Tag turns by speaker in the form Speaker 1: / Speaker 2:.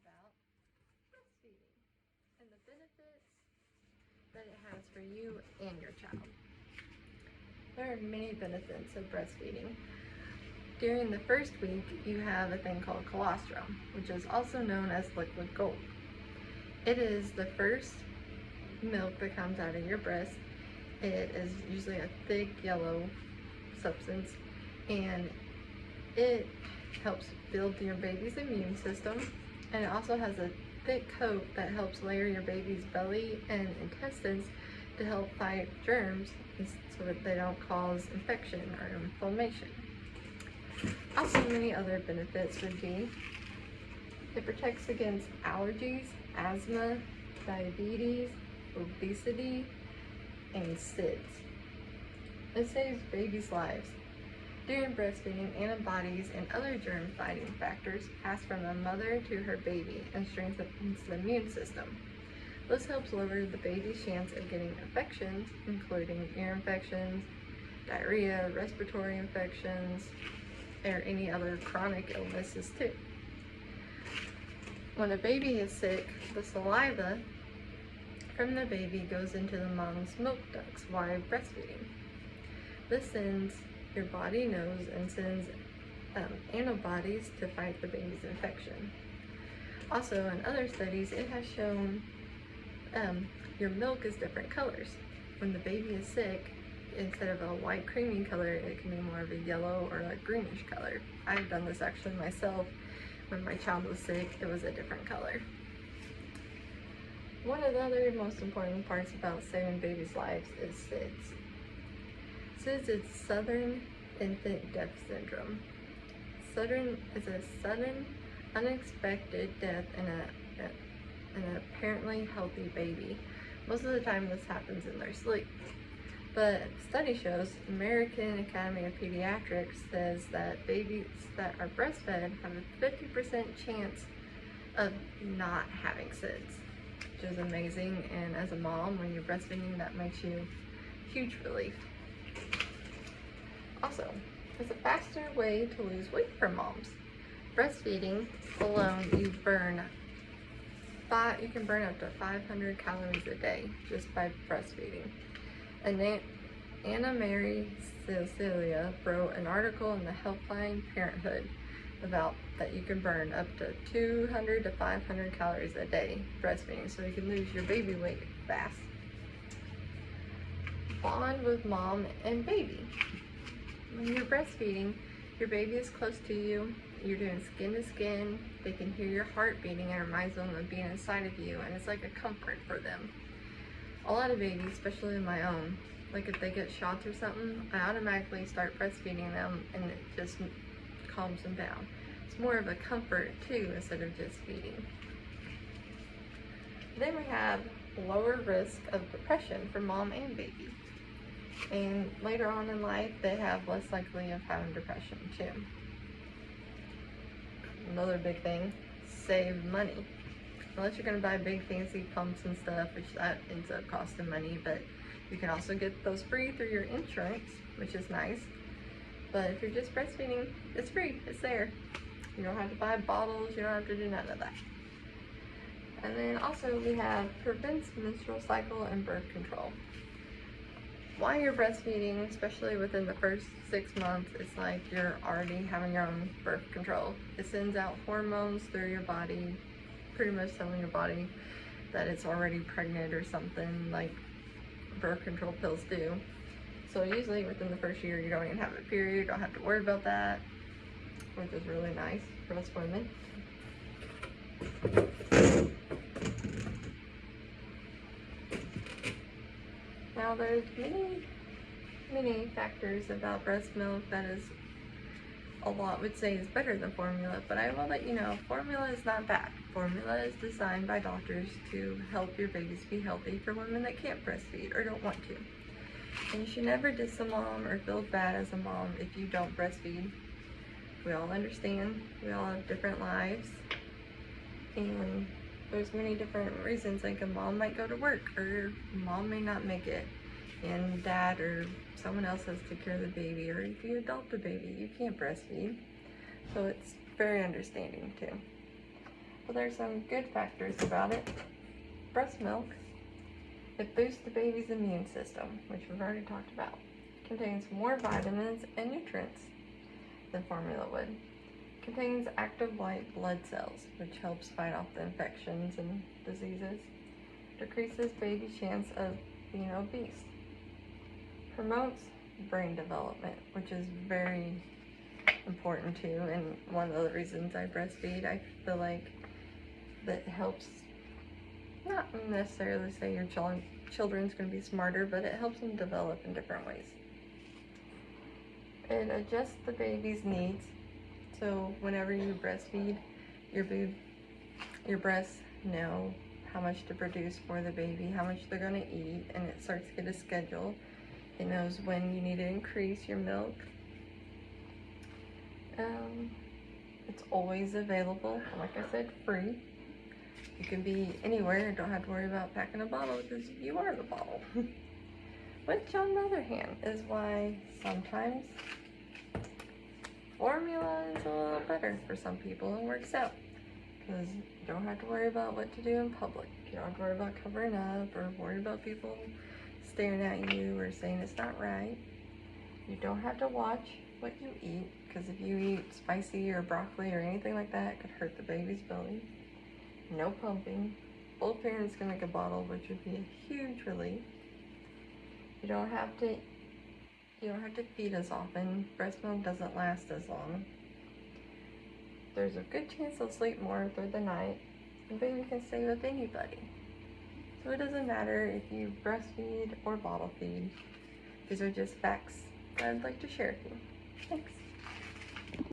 Speaker 1: about breastfeeding and the benefits that it has for you and your child. There are many benefits of breastfeeding. During the first week, you have a thing called colostrum, which is also known as liquid gold. It is the first milk that comes out of your breast. It is usually a thick yellow substance, and it helps build your baby's immune system, and it also has a thick coat that helps layer your baby's belly and intestines to help fight germs so that they don't cause infection or inflammation. Also, many other benefits would be it protects against allergies, asthma, diabetes, obesity, and SIDS. It saves babies' lives. During breastfeeding, antibodies and other germ-fighting factors pass from the mother to her baby and strengthens the immune system. This helps lower the baby's chance of getting infections, including ear infections, diarrhea, respiratory infections, or any other chronic illnesses too. When a baby is sick, the saliva from the baby goes into the mom's milk ducts while breastfeeding. This sends your body knows and sends antibodies to fight the baby's infection. Also, in other studies, it has shown your milk is different colors. When the baby is sick, instead of a white creamy color, it can be more of a yellow or a greenish color. I've done this actually myself. When my child was sick, it was a different color. One of the other most important parts about saving babies' lives is SIDS. SIDS is Sudden Infant Death Syndrome. Sudden is a sudden, unexpected death in an apparently healthy baby. Most of the time this happens in their sleep. But study shows, American Academy of Pediatrics says that babies that are breastfed have a 50% chance of not having SIDS, which is amazing. And as a mom, when you're breastfeeding, that makes you huge relief. Also, it's a faster way to lose weight for moms. Breastfeeding alone, you can burn up to 500 calories a day just by breastfeeding. And Anna Mary Cecilia wrote an article in the Helpline Parenthood about that you can burn up to 200 to 500 calories a day breastfeeding, so you can lose your baby weight fast. Bond with mom and baby. When you're breastfeeding, your baby is close to you, you're doing skin to skin, they can hear your heart beating and it reminds them of being inside of you, and it's like a comfort for them. A lot of babies, especially my own, like if they get shots or something, I automatically start breastfeeding them and it just calms them down. It's more of a comfort too, instead of just feeding. Then we have lower risk of depression for mom and baby. And later on in life, they have less likely of having depression too. Another big thing, save money. Unless you're going to buy big fancy pumps and stuff, which that ends up costing money, but you can also get those free through your insurance, which is nice. But if you're just breastfeeding, it's free, it's there. You don't have to buy bottles, you don't have to do none of that. And then also we have prevents menstrual cycle and birth control. While you're breastfeeding, especially within the first 6 months, it's like you're already having your own birth control. It sends out hormones through your body, pretty much telling your body that it's already pregnant or something, like birth control pills do. So usually within the first year, you don't even have a period, you don't have to worry about that, which is really nice for us women. Now there's many factors about breast milk that is a lot would say is better than formula, but I will let you know formula is not bad. Formula is designed by doctors to help your babies be healthy for women that can't breastfeed or don't want to. And you should never diss a mom or feel bad as a mom if you don't breastfeed. We all understand, we all have different lives, and there's many different reasons. Like a mom might go to work, or mom may not make it, and dad or someone else has to take care of the baby, or if you adopt a baby, you can't breastfeed. So it's very understanding too. But there's some good factors about it. Breast milk, it boosts the baby's immune system, which we've already talked about. It contains more vitamins and nutrients than formula would. It contains active white blood cells, which helps fight off the infections and diseases. Decreases baby's chance of being obese. Promotes brain development, which is very important too, and one of the reasons I breastfeed. I feel like that helps, not necessarily say your children's going to be smarter, but it helps them develop in different ways. It adjusts the baby's needs, so whenever you breastfeed, your breasts know how much to produce for the baby, how much they're going to eat, and it starts to get a schedule. It knows when you need to increase your milk. It's always available, like I said, free. You can be anywhere and don't have to worry about packing a bottle because you are the bottle. Which on the other hand is why sometimes formula is a little better for some people and works out. Because you don't have to worry about what to do in public. You don't have to worry about covering up or worry about people staring at you or saying it's not right. You don't have to watch what you eat, because if you eat spicy or broccoli or anything like that, it could hurt the baby's belly. No pumping. Both parents can make a bottle, which would be a huge relief. You don't have to feed as often. Breast milk doesn't last as long. There's a good chance they'll sleep more through the night, and baby can stay with anybody. So it doesn't matter if you breastfeed or bottle feed. These are just facts that I'd like to share with you. Thanks.